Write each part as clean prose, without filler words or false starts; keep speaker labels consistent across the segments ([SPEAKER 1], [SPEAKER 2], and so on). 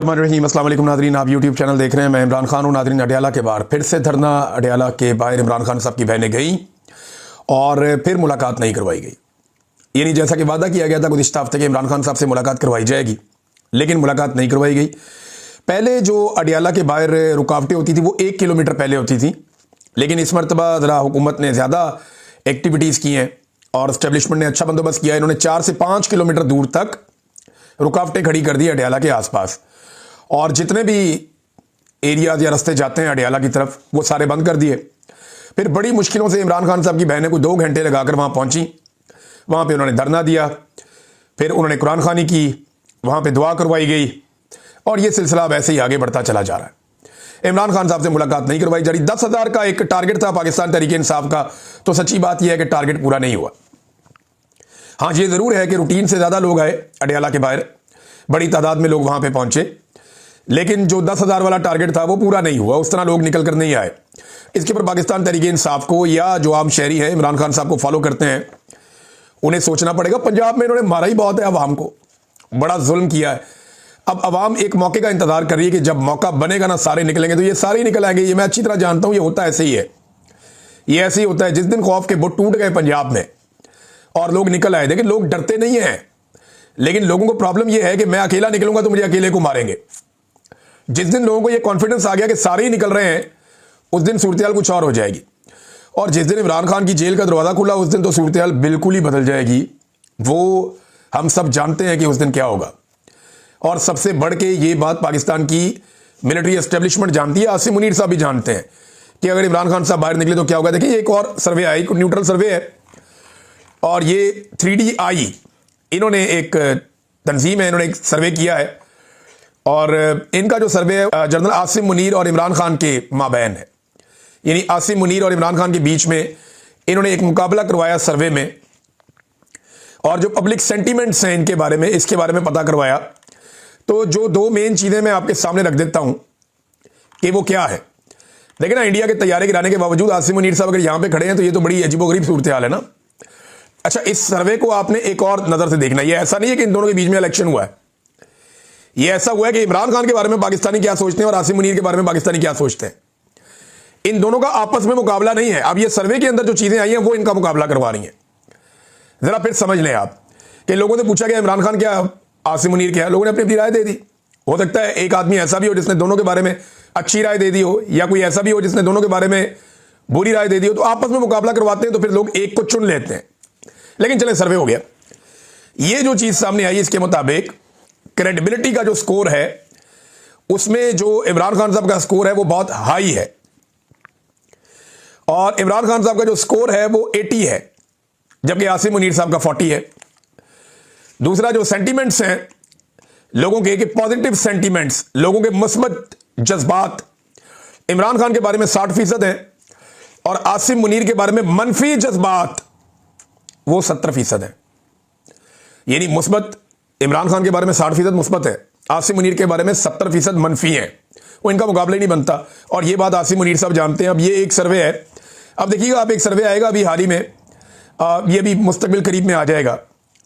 [SPEAKER 1] रहीम अस्सलाम वालेकुम नादरीन, आप यूट्यूब चैनल देख रहे हैं। मैं इमरान खान हूँ। नादरीन, अडयाला के बाहर फिर से धरना। अडयाला के बाहर इमरान खान साहब की बहनें गई और फिर मुलाकात नहीं करवाई गई। यानी जैसा कि वादा किया गया था गुज़िश्ता हफ्ते के इमरान खान साहब से मुलाकात करवाई जाएगी, लेकिन मुलाकात नहीं करवाई गई। पहले जो अडयाला के बाहर रुकावटें होती थी वो 1 किलोमीटर पहले होती थी, लेकिन इस मरतबा ज़रा हुकूमत ने ज़्यादा एक्टिविटीज़ की हैं और इस्टेब्लिशमेंट ने अच्छा बंदोबस्त किया है। इन्होंने 4 से 5 किलोमीटर दूर तक रुकावटें खड़ी कर दी अडयाला के आसपास, और जितने भी एरियाज या रास्ते जाते हैं अडयाला की तरफ वो सारे बंद कर दिए। फिर बड़ी मुश्किलों से इमरान खान साहब की बहनें को 2 घंटे लगाकर वहाँ पहुँची। वहाँ पे उन्होंने धरना दिया, फिर उन्होंने कुरान खानी की, वहाँ पे दुआ करवाई गई, और ये सिलसिला वैसे ही आगे बढ़ता चला जा रहा है। इमरान खान साहब से मुलाकात नहीं करवाई जा रही। 10,000 का एक टारगेट था पाकिस्तान तहरीक इंसाफ का, तो सच्ची बात यह है कि टारगेट पूरा नहीं हुआ। हाँ, ये ज़रूर है कि रूटीन से ज़्यादा लोग आए अडयाला के बाहर, बड़ी तादाद में लोग वहाँ पर पहुँचे, लेकिन जो 10,000 वाला टारगेट था वो पूरा नहीं हुआ। उस तरह लोग निकल कर नहीं आए। इसके ऊपर पाकिस्तान तहरीक इंसाफ को या जो आम शहरी है इमरान खान साहब को फॉलो करते हैं उन्हें सोचना पड़ेगा। पंजाब में इन्होंने मारा ही बहुत है, अवाम को बड़ा जुल्म किया है। अब अवाम एक मौके का इंतजार कर रही है कि जब मौका बनेगा ना सारे निकलेंगे, तो ये सारे ही निकल आएंगे। ये मैं अच्छी तरह जानता हूं, ये होता ऐसे ही है। ये ऐसे ही होता है। जिस दिन खौफ के बुत टूट गए पंजाब में और लोग निकल आए, देखिए लोग डरते नहीं हैं, लेकिन लोगों को प्रॉब्लम यह है कि मैं अकेला निकलूंगा तो मुझे अकेले को मारेंगे। जिस दिन लोगों को यह कॉन्फिडेंस आ गया कि सारे ही निकल रहे हैं, उस दिन सूरत कुछ और हो जाएगी। और जिस दिन इमरान खान की जेल का दरवाज़ा खुला, उस दिन तो सूरत बिल्कुल ही बदल जाएगी। वो हम सब जानते हैं कि उस दिन क्या होगा। और सबसे बढ़ के ये बात पाकिस्तान की मिलिट्री एस्टेब्लिशमेंट जानती है, आसिम मुनीर साहब भी जानते हैं कि अगर इमरान खान साहब बाहर निकले तो क्या होगा। देखिए एक और सर्वे आई, न्यूट्रल सर्वे है, और ये 3DI इन्होंने एक तंजीम है, इन्होंने एक सर्वे किया है, और इनका जो सर्वे है जनरल आसिम मुनीर और इमरान खान के माबैन है। यानी आसिम मुनीर और इमरान खान के बीच में इन्होंने एक मुकाबला करवाया सर्वे में, और जो पब्लिक सेंटीमेंट्स हैं इनके बारे में, इसके बारे में पता करवाया। तो जो 2 मेन चीज़ें मैं आपके सामने रख देता हूं कि वो क्या है। देखिए ना, इंडिया के तैयारे गिराने के बावजूद आसिम मुनीर साहब अगर यहां पे खड़े हैं तो ये तो बड़ी अजीबोगरीब सूरत हाल है ना। अच्छा, इस सर्वे को आपने एक और नज़र से देखना। ये ऐसा नहीं है कि इन दोनों के बीच में इलेक्शन हुआ है। ये ऐसा हुआ है कि इमरान खान के बारे में पाकिस्तानी क्या सोचते हैं और आसिम मुनीर के बारे में पाकिस्तानी क्या सोचते हैं। इन दोनों का आपस में मुकाबला नहीं है। अब ये सर्वे के अंदर जो चीजें आई हैं वो इनका मुकाबला करवा रही हैं। जरा फिर समझ लें आप कि लोगों ने पूछा कि इमरान खान क्या, आसिम मुनीर क्या, लोगों ने अपनी अपनी राय दे दी। हो सकता है एक आदमी ऐसा भी हो जिसने दोनों के बारे में अच्छी राय दे दी हो, या कोई ऐसा भी हो जिसने दोनों के बारे में बुरी राय दे दी हो। तो आपस में मुकाबला करवाते हैं तो फिर लोग एक को चुन लेते हैं। लेकिन चले, सर्वे हो गया। ये जो चीज सामने आई, इसके मुताबिक क्रेडिबिलिटी का जो स्कोर है उसमें जो इमरान खान साहब का स्कोर है वो बहुत हाई है, और इमरान खान साहब का जो स्कोर है वो 80 है, जबकि आसिम मुनीर साहब का 40 है। दूसरा, जो सेंटीमेंट्स हैं लोगों के, पॉजिटिव सेंटीमेंट्स, लोगों के मुस्बत जज्बात इमरान खान के बारे में 60% है, और आसिम मुनीर के बारे में मनफी जज्बात वो 70% है। यानी मुस्बत इमरान खान के बारे में 60% मुस्बत है, आसिम मुनीर के बारे में 70% मनफी है। वो इनका मुकाबला ही नहीं बनता, और ये बात आसिम मुनीर साहब जानते हैं। अब ये एक सर्वे है, अब देखिएगा आप, एक सर्वे आएगा अभी हाल ही में, ये भी मुस्तकबिल करीब में आ जाएगा,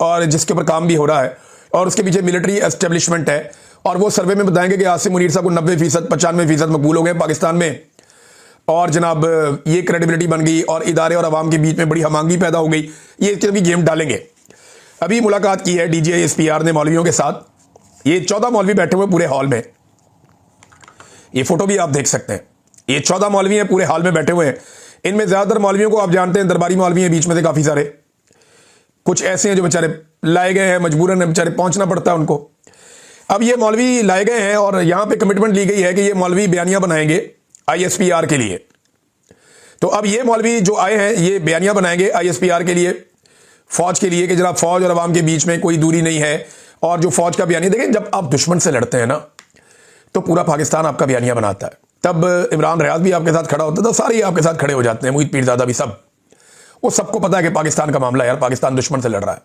[SPEAKER 1] और जिसके ऊपर काम भी हो रहा है, और उसके पीछे मिलिट्री एस्टेब्लिशमेंट है, और वो सर्वे में बताएंगे कि आसिम मुनीर साहब को 90%, 95% मकबूल हो गए पाकिस्तान में, और जनाब ये क्रेडिबिलिटी बन गई, और इदारे और आवाम के बीच में बड़ी हमांगी पैदा हो गई। ये इसके भी गेम डालेंगे। अभी मुलाकात की है DGI-SPR ने मौलवियों के साथ। ये 14 मौलवी बैठे हुए पूरे हॉल में, ये फोटो भी आप देख सकते हैं। ये 14 मौलवी हैं, पूरे हॉल में बैठे हुए हैं। इनमें ज्यादातर मौलवियों को आप जानते हैं, दरबारी मौलवी हैं बीच में से काफी सारे, कुछ ऐसे हैं जो बेचारे लाए गए हैं, मजबूरन बेचारे पहुंचना पड़ता है उनको। अब ये मौलवी लाए गए हैं, और यहां पे कमिटमेंट ली गई है कि ये मौलवी बयानियां बनाएंगे ISPR के लिए। तो अब ये मौलवी जो आए हैं ये बयानियां बनाएंगे ISPR के लिए, फौज के लिए, कि जनाब फौज और अवाम के बीच में कोई दूरी नहीं है। और जो फौज का बयानिया, देखें जब आप दुश्मन से लड़ते हैं ना तो पूरा पाकिस्तान आपका बयानिया बनाता है। तब इमरान रियाज भी आपके साथ खड़ा होता था, सारे ही आपके साथ खड़े हो जाते हैं, मुहित पीरजादा भी, सब। वो सबको पता है कि पाकिस्तान का मामला है यार, पाकिस्तान दुश्मन से लड़ रहा है।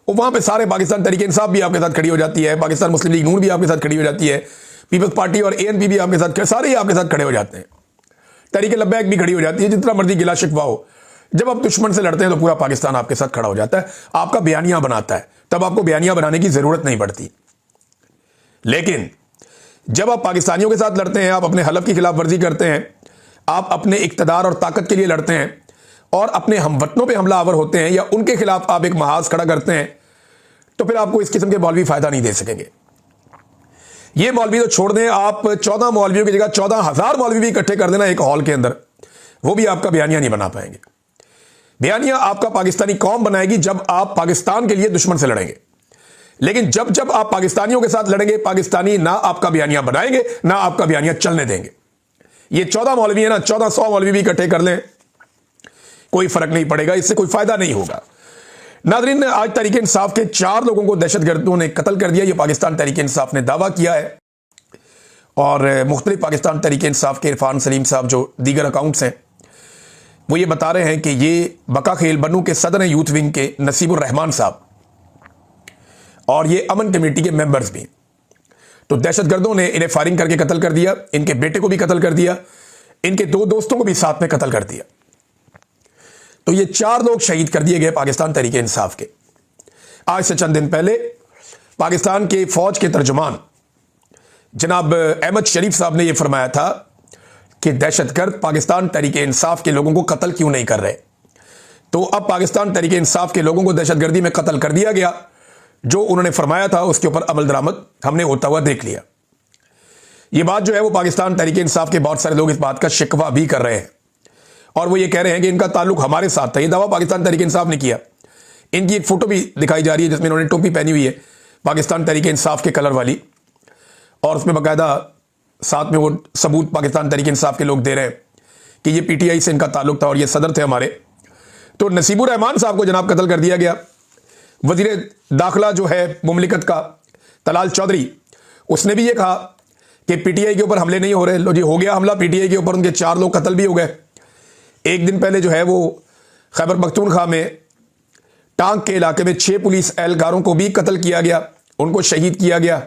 [SPEAKER 1] वो वहां पे सारे पाकिस्तान तहरीक इंसाफ भी आपके साथ खड़ी हो जाती है, पाकिस्तान मुस्लिम लीग नून भी आपके साथ खड़ी हो जाती है, पीपल्स पार्टी और ANP भी आपके साथ, सारे ही आपके साथ खड़े हो जाते हैं। तहरीक लब्बैक भी खड़ी हो जाती है, जितना मर्जी गिला शिकवा हो। जब आप दुश्मन से लड़ते हैं तो पूरा पाकिस्तान आपके साथ खड़ा हो जाता है, आपका बयानिया बनाता है, तब आपको बयानिया बनाने की जरूरत नहीं पड़ती। लेकिन जब आप पाकिस्तानियों के साथ लड़ते हैं, आप अपने हलफ की खिलाफ वर्जी करते हैं, आप अपने इक्तदार और ताकत के लिए लड़ते हैं और अपने हमवतनों पे हमलावर होते हैं या उनके खिलाफ आप एक महाज खड़ा करते हैं, तो फिर आपको इस किस्म के मौलवी फायदा नहीं दे सकेंगे। ये मौलवी तो छोड़ दें, आप 14 मौलवियों की जगह 14,000 मौलवी भी इकट्ठे कर देना एक हॉल के अंदर, वो भी आपका बयानिया नहीं बना पाएंगे। बयानिया आपका पाकिस्तानी कौम बनाएगी जब आप पाकिस्तान के लिए दुश्मन से लड़ेंगे। लेकिन जब जब आप पाकिस्तानियों के साथ लड़ेंगे, पाकिस्तानी ना आपका बयानिया बनाएंगे ना आपका बयानिया चलने देंगे। ये 14 मौलवी है ना, 1400 मौलवी भी इकट्ठे कर लें, कोई फर्क नहीं पड़ेगा, इससे कोई फायदा नहीं होगा। नाज़रीन, आज तहरीक इंसाफ के 4 लोगों को दहशतगर्दों ने कत्ल कर दिया। यह पाकिस्तान तहरीक इंसाफ ने दावा किया है और मुख्तलिफ पाकिस्तान तहरीक इंसाफ के इरफान सलीम साहब जो दीगर अकाउंट्स हैं, वो ये बता रहे हैं कि ये बका खेल बनू के सदर यूथ विंग के नसीबुर रहमान साहब और ये अमन कमेटी के मेंबर्स भी। तो दहशतगर्दों ने इन्हें फायरिंग करके कत्ल कर दिया, इनके बेटे को भी कत्ल कर दिया, इनके 2 दोस्तों को भी साथ में कत्ल कर दिया। तो ये 4 लोग शहीद कर दिए गए पाकिस्तान तहरीक इंसाफ के। आज से चंद दिन पहले पाकिस्तान के फौज के तर्जुमान जनाब अहमद शरीफ साहब ने यह फरमाया था कि दहशतगर्द पाकिस्तान तहरीक इंसाफ के लोगों को कत्ल क्यों नहीं कर रहे। तो अब पाकिस्तान तहरीक इंसाफ के लोगों को दहशतगर्दी में कत्ल कर दिया गया। जो उन्होंने फरमाया था उसके ऊपर अमल दरामद हमने होता हुआ देख लिया। यह बात जो है वो पाकिस्तान तहरीक इंसाफ के बहुत सारे लोग इस बात का शिकवा भी कर रहे हैं और वो ये कह रहे हैं कि इनका ताल्लुक हमारे साथ था। ये दावा पाकिस्तान तहरीक इंसाफ ने किया। इनकी एक फोटो भी दिखाई जा रही है जिसमें इन्होंने टोपी पहनी हुई है पाकिस्तान तहरीक इंसाफ के कलर वाली, और उसमें बाकायदा साथ में वो सबूत पाकिस्तान तहरीक इंसाफ के लोग दे रहे हैं कि ये पीटीआई से इनका ताल्लुक था और ये सदर थे हमारे। तो नसीबुर रहमान साहब को जनाब कत्ल कर दिया गया। वजीर दाखिला जो है मुमलिकत का तलाल चौधरी, उसने भी ये कहा कि पीटीआई के ऊपर हमले नहीं हो रहे। लो जी, हो गया हमला पीटीआई के ऊपर, उनके 4 लोग कत्ल भी हो गए। एक दिन पहले जो है वो खैबर पख्तूनख्वा में टांग के इलाके में 6 पुलिस एहलकारों को भी कत्ल किया गया, उनको शहीद किया गया।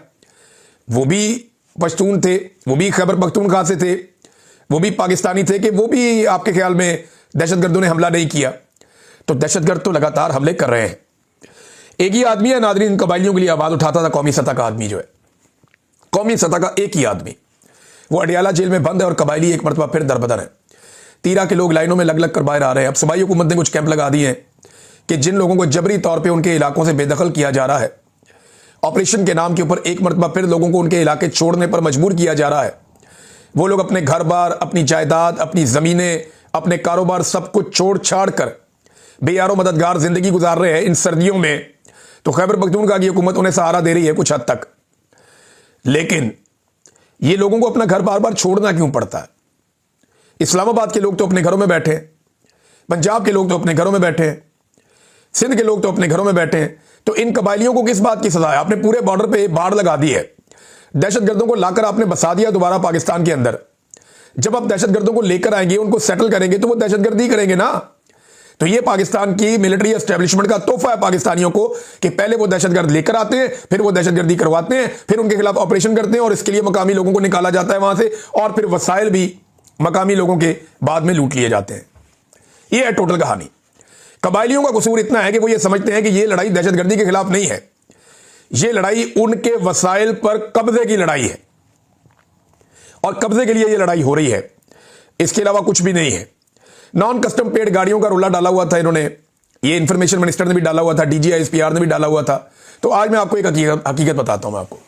[SPEAKER 1] वो भी पश्तून थे, वो भी खैबर पख्तूनख्वा से थे, वो भी पाकिस्तानी थे कि वो भी आपके ख्याल में दहशतगर्दों ने हमला नहीं किया। तो दहशतगर्द तो लगातार हमले कर रहे हैं। एक ही आदमी है नाज़रीन, इन कबाइलियों के लिए आवाज उठाता था, कौमी सतह का आदमी जो है, कौमी सतह का एक ही आदमी, वो अडियाला जेल में बंद है और कबाइली एक मरतबा फिर दरबदर है। 13 के लोग लाइनों में लग लग कर बाहर आ रहे हैं। अब सूबाई हुकूमत ने कुछ कैंप लगा दिए हैं कि जिन लोगों को जबरी तौर पे उनके इलाकों से बेदखल किया जा रहा है, ऑपरेशन के नाम के ऊपर एक मरतबा फिर लोगों को उनके इलाके छोड़ने पर मजबूर किया जा रहा है। वो लोग अपने घर बार, अपनी जायदाद, अपनी ज़मीनें, अपने कारोबार सब कुछ छोड़ छाड़ कर बेयारो मददगार जिंदगी गुजार रहे हैं इन सर्दियों में। तो खैबर पख्तूनख्वा की हुकूमत उन्हें सहारा दे रही है कुछ हद तक, लेकिन ये लोगों को अपना घर बार बार छोड़ना क्यों पड़ता है? इस्लामाबाद के लोग तो अपने घरों में बैठे हैं, पंजाब के लोग तो अपने घरों में बैठे हैं, सिंध के लोग तो अपने घरों में बैठे हैं। तो इन कबाइलियों को किस बात की सजा है? आपने पूरे बॉर्डर पे बाढ़ लगा दी है, दहशतगर्दों को लाकर आपने बसा दिया दोबारा पाकिस्तान के अंदर। जब आप दहशतगर्दों को लेकर आएंगे, उनको सेटल करेंगे, तो वो दहशतगर्दी करेंगे ना। तो ये पाकिस्तान की मिलिट्री एस्टेब्लिशमेंट का तोहफा है पाकिस्तानियों को कि पहले वो दहशतगर्द लेकर आते हैं, फिर वो दहशतगर्दी करवाते हैं, फिर उनके खिलाफ ऑपरेशन करते हैं और इसके लिए मकामी लोगों को निकाला जाता है वहां से, और फिर वसाइल भी मकामी लोगों के बाद में लूट लिए जाते हैं। ये है टोटल कहानी। कबाइलियों का कसूर इतना है कि वो ये समझते हैं कि ये लड़ाई दहशतगर्दी के खिलाफ नहीं है, ये लड़ाई उनके वसाइल पर कब्जे की लड़ाई है और कब्जे के लिए ये लड़ाई हो रही है, इसके अलावा कुछ भी नहीं है। नॉन कस्टम पेड गाड़ियों का रुला डाला हुआ था इन्होंने, ये इंफॉर्मेशन मिनिस्टर ने भी डाला हुआ था, डीजी आईएसपीआर ने भी डाला हुआ था। तो आज मैं आपको एक हकीकत बताता हूं। मैं आपको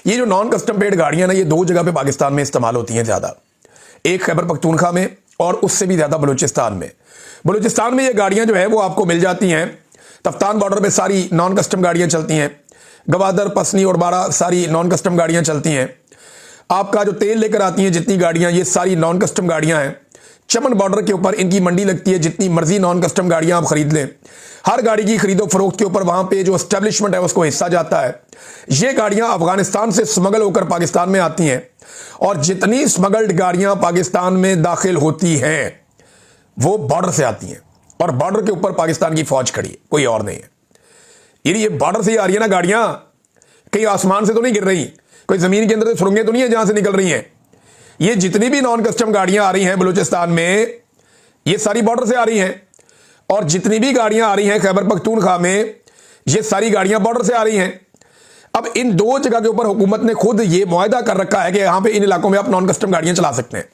[SPEAKER 1] ये जो नॉन कस्टम पेड गाड़ियां ना, ये 2 जगह पे पाकिस्तान में इस्तेमाल होती हैं ज्यादा, एक खैबर पख्तूनख्वा में और उससे भी ज्यादा बलूचिस्तान में। बलूचिस्तान में ये गाड़ियां जो है वो आपको मिल जाती हैं, तफ्तान बॉर्डर पे सारी नॉन कस्टम गाड़ियां चलती हैं, गवादर, पसनी और बारा सारी नॉन कस्टम गाड़ियां चलती हैं। आपका जो तेल लेकर आती हैं जितनी गाड़ियां, ये सारी नॉन कस्टम गाड़ियां हैं। चमन बॉर्डर के ऊपर इनकी मंडी लगती है, जितनी मर्जी नॉन कस्टम गाड़ियां आप खरीद लें, हर गाड़ी की खरीदो फरोख्त के ऊपर वहां पे जो एस्टेब्लिशमेंट है उसको हिस्सा जाता है। ये गाड़ियां अफगानिस्तान से स्मगल होकर पाकिस्तान में आती हैं और जितनी स्मगल्ड गाड़ियां पाकिस्तान में दाखिल होती हैं वो बॉर्डर से आती हैं और बॉर्डर के ऊपर पाकिस्तान की फौज खड़ी है, कोई और नहीं है। ये बॉर्डर से ही आ रही है ना गाड़ियां, कहीं आसमान से तो नहीं गिर रही, कोई जमीन के अंदर से सुरंगें तो नहीं है जहां से निकल रही हैं। ये जितनी भी नॉन कस्टम गाड़ियां आ रही हैं बलूचिस्तान में, ये सारी बॉर्डर से आ रही हैं, और जितनी भी गाड़ियां आ रही हैं खैबर पख्तूनख्वा में, ये सारी गाड़ियां बॉर्डर से आ रही हैं। अब इन दो जगह के ऊपर हुकूमत ने खुद ये मुआहदा कर रखा है कि यहां पे इन इलाकों में आप नॉन कस्टम गाड़ियां चला सकते हैं,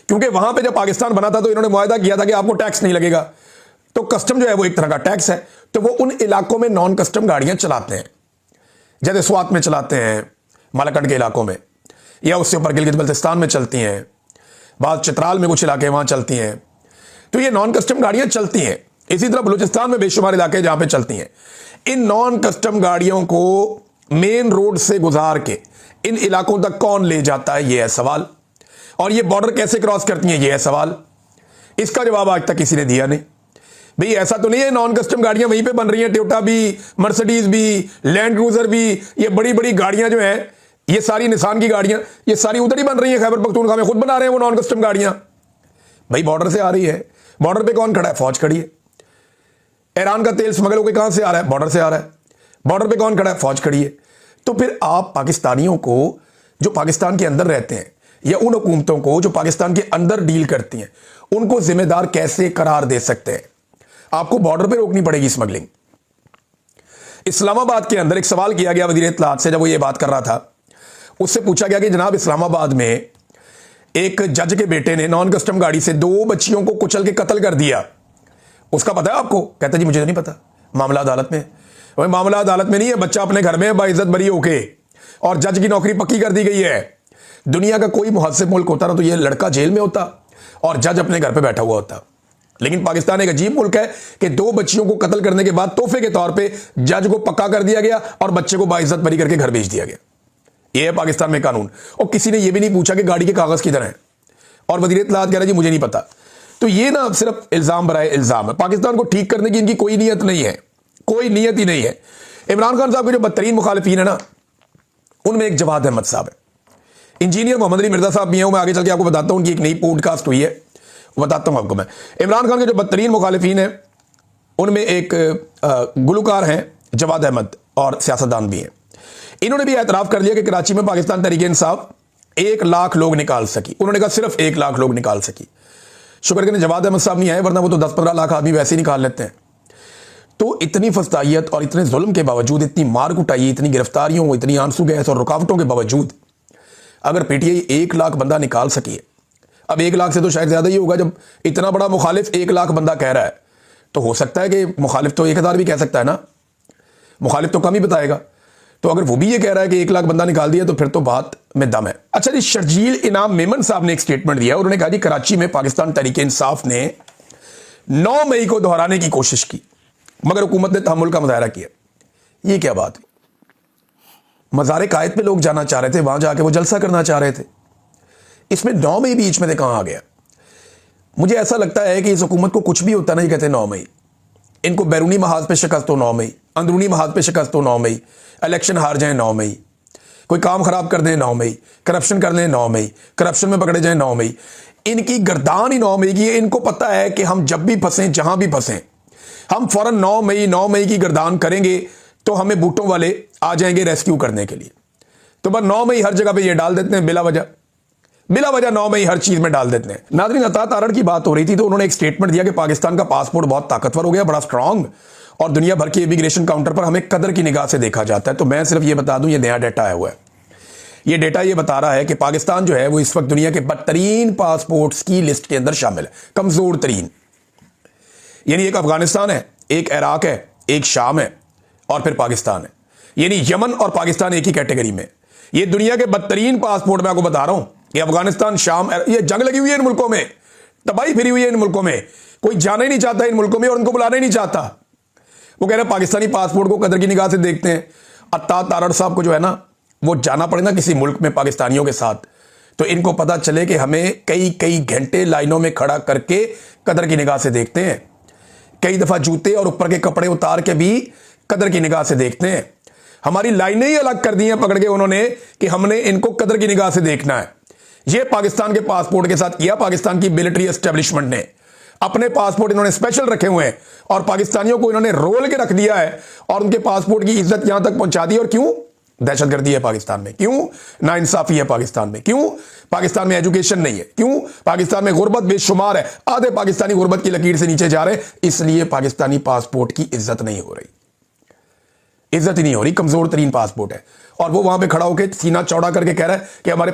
[SPEAKER 1] क्योंकि वहां पे जब पाकिस्तान बना था तो इन्होंने मुआहदा किया था कि आपको टैक्स नहीं लगेगा। तो कस्टम जो है वो एक तरह का टैक्स है, तो वो उन इलाकों में नॉन कस्टम गाड़ियां चलाते हैं, जैसे स्वात में चलाते हैं, मालाकंड के इलाकों में, या उससे ऊपर गिलगित बल्तिस्तान में चलती हैं, बाद चित्राल में कुछ इलाके वहां चलती हैं। तो ये नॉन कस्टम गाड़ियां चलती हैं। इसी तरह बलूचिस्तान में बेशुमार इलाके जहां पे चलती हैं। इन नॉन कस्टम गाड़ियों को मेन रोड से गुजार के इन इलाकों तक कौन ले जाता है, यह है सवाल। और ये बॉर्डर कैसे क्रॉस करती हैं, यह है सवाल। इसका जवाब आज तक किसी ने दिया नहीं। भाई ऐसा तो नहीं है नॉन कस्टम गाड़ियां वहीं पे बन रही हैं, टोयोटा भी, मर्सिडीज भी, लैंड क्रूजर भी, ये बड़ी बड़ी गाड़ियां जो हैं, ये सारी निसान की गाड़ियां, ये सारी उधर ही बन रही हैं, खैबर पख्तूनख्वा में खुद बना रहे हैं वो नॉन कस्टम गाड़ियां। भाई बॉर्डर से आ रही है, बॉर्डर पे कौन खड़ा है, फौज खड़ी है। ईरान का तेल स्मगल होकर कहां से आ रहा है, बॉर्डर से आ रहा है। बॉर्डर पे कौन खड़ा है, फौज खड़ी है। तो फिर आप पाकिस्तानियों को जो पाकिस्तान के अंदर रहते हैं, या उन हुकूमतों को जो पाकिस्तान के अंदर डील करती हैं, उनको जिम्मेदार कैसे करार दे सकते हैं। आपको बॉर्डर पे रोकनी पड़ेगी स्मगलिंग। इस्लामाबाद के अंदर एक सवाल किया गया वजीर इत्तलात से, जब वो ये बात कर रहा था, उससे पूछा गया कि जनाब इस्लामाबाद में एक जज के बेटे ने नॉन कस्टम गाड़ी से 2 बच्चियों को कुचल के कत्ल कर दिया, उसका पता है आपको? कहता जी मुझे तो नहीं पता, मामला अदालत में। वही मामला अदालत में नहीं है, बच्चा अपने घर में बाइज्जत बरी होके, और जज की नौकरी पक्की कर दी गई है। दुनिया का कोई मुहस्सिब मुल्क होता ना तो यह लड़का जेल में होता और जज अपने घर पे बैठा हुआ होता। लेकिन पाकिस्तान एक अजीब मुल्क है कि 2 बच्चियों को कत्ल करने के बाद तोहफे के तौर पे जज को पक्का कर दिया गया और बच्चे को बाइज्जत बरी करके घर भेज दिया गया। यह है पाकिस्तान में कानून। और किसी ने यह भी नहीं पूछा कि गाड़ी के कागज किधर हैं, और वजीर इत्तलात कह रहा है जी मुझे नहीं पता। तो ये ना सिर्फ इल्जाम बराए इल्जाम है। पाकिस्तान को ठीक करने की इनकी कोई नीयत नहीं है, कोई नीयत ही नहीं है। इमरान खान साहब के जो बदतरीन मुखालिफिन है ना, उनमें एक जवाद अहमद साहब है, इंजीनियर मोहम्मद अली मिर्जा साहब भी हैं। मैं आगे चल के आपको बताता हूं, उनकी एक नई पॉडकास्ट हुई है, बताता हूं आपको मैं। इमरान खान के जो बदतरीन मुखालिफिन हैं, उनमें एक गुलकार हैं जवाद अहमद, और सियासतदान भी हैं। इन्होंने भी एतराफ़ कर लिया कि कराची में पाकिस्तान तहरीक इंसाफ 1 लाख लोग निकाल सकी। उन्होंने कहा सिर्फ 1 लाख लोग निकाल सकी। शुक्र करें जवाद अहमद साहब नहीं आए, वरना वो तो 10-15 लाख आदमी वैसे ही निकाल लेते हैं। तो इतनी फस्तायत और इतने जुल्म के बावजूद, इतनी मार कुटाई, इतनी गिरफ्तारियों, इतनी आंसू गैस और रुकावटों के बावजूद अगर पीटीआई 1 लाख बंदा निकाल सकी है, अब 1 लाख से तो शायद ज्यादा ही होगा, जब इतना बड़ा मुखालिफ 1 लाख बंदा कह रहा है, तो हो सकता है कि मुखालिफ तो 1000 भी कह सकता है ना, मुखालिफ तो कम ही बताएगा। तो अगर वो भी ये कह रहा है कि 1 लाख बंदा निकाल दिया, तो फिर तो बात में दम है। अच्छा जी, शर्जील इनाम मेमन साहब ने एक स्टेटमेंट दिया। उन्होंने कहा जी कराची में पाकिस्तान तहरीक इंसाफ ने 9 मई को दोहराने की कोशिश की, मगर हुकूमत ने तहम्मुल का मुजाहरा किया। ये क्या बात हुई? मज़ार कायद पे लोग जाना चाह रहे थे, वहां जाके वो जलसा करना चाह रहे थे, इसमें 9 मई बीच में से कहां आ गया? मुझे ऐसा लगता है कि इस हुकूमत को कुछ भी होता नहीं कहते 9 मई। इनको बैरूनी महाज पे शिकस्त हो 9 मई, अंदरूनी महाज पे शिकस्त हो 9 मई, इलेक्शन हार जाए 9 मई, कोई काम खराब कर दें 9 मई, करप्शन कर लें 9 मई, करप्शन में पकड़े जाए 9 मई। इनकी गर्दान ही 9 मई की है। इनको पता है कि हम जब भी फंसें, जहां भी फंसें, हम फौरन 9 मई की गर्दान करेंगे तो हमें बूटों वाले आ जाएंगे रेस्क्यू करने के लिए। तो बस 9 मई हर जगह पे ये डाल देते हैं, बिला वजह 9 मई हर चीज में डाल देते हैं। नाज़रीन, अता तारड़ की बात हो रही थी तो उन्होंने एक स्टेटमेंट दिया कि पाकिस्तान का पासपोर्ट बहुत ताकतवर हो गया, बड़ा स्ट्रांग, और दुनिया भर के इमिग्रेशन काउंटर पर हमें कदर की निगाह से देखा जाता है। तो मैं सिर्फ ये बता दूं, ये नया डेटा आया हुआ है। ये डेटा ये बता रहा है कि पाकिस्तान जो है वो इस वक्त दुनिया के बदतरीन पासपोर्ट्स की लिस्ट के अंदर शामिल है, कमजोर तरीन। यानी एक अफगानिस्तान है, एक इराक है, एक शाम है, और फिर पाकिस्तान है। यानी यमन और पाकिस्तान एक ही कैटेगरी में। ये दुनिया के बदतरीन पासपोर्ट मैं आपको बता रहा हूं कि अफगानिस्तान, शाम, ये जंग लगी हुई है इन मुल्कों में, तबाही फिरी हुई है इन मुल्कों में, कोई जाना ही नहीं चाहता इन मुल्कों में और उनको बुलाना ही नहीं चाहता। वो कह रहे पाकिस्तानी पासपोर्ट को कदर की निगाह से देखते हैं। अता तारड़ साहब को जो है ना, वो जाना पड़े ना किसी मुल्क में पाकिस्तानियों के साथ, तो इनको पता चले कि हमें कई घंटे लाइनों में खड़ा करके कदर की निगाह से देखते हैं। कई दफा जूते और ऊपर के कपड़े उतार के भी कदर की निगाह से देखते हैं। हमारी लाइनें ही अलग कर दी हैं पकड़ के उन्होंने कि हमने इनको कदर की निगाह से देखना है। यह पाकिस्तान के पासपोर्ट के साथ किया। पाकिस्तान की मिलिट्री एस्टेब्लिशमेंट ने अपने पासपोर्ट इन्होंने स्पेशल रखे हुए हैं और पाकिस्तानियों को इन्होंने रोल के रख दिया है और उनके पासपोर्ट की इज्जत यहां तक पहुंचा दी। और क्यों? दहशतगर्दी है पाकिस्तान में, क्यों नाइंसाफी है पाकिस्तान में, क्यों पाकिस्तान में एजुकेशन नहीं है, क्यों पाकिस्तान में गुर्बत बेशुमार है, आधे पाकिस्तानी गुर्बत की लकीर से नीचे जा रहे हैं, इसलिए पाकिस्तानी पासपोर्ट की इज्जत नहीं हो रही। इज्जत ही नहीं हो रही, कमजोर तरीन पासपोर्ट है। और वो वहां पे खड़ा होकर सीना चौड़ा करके कह रहा है कि हमारे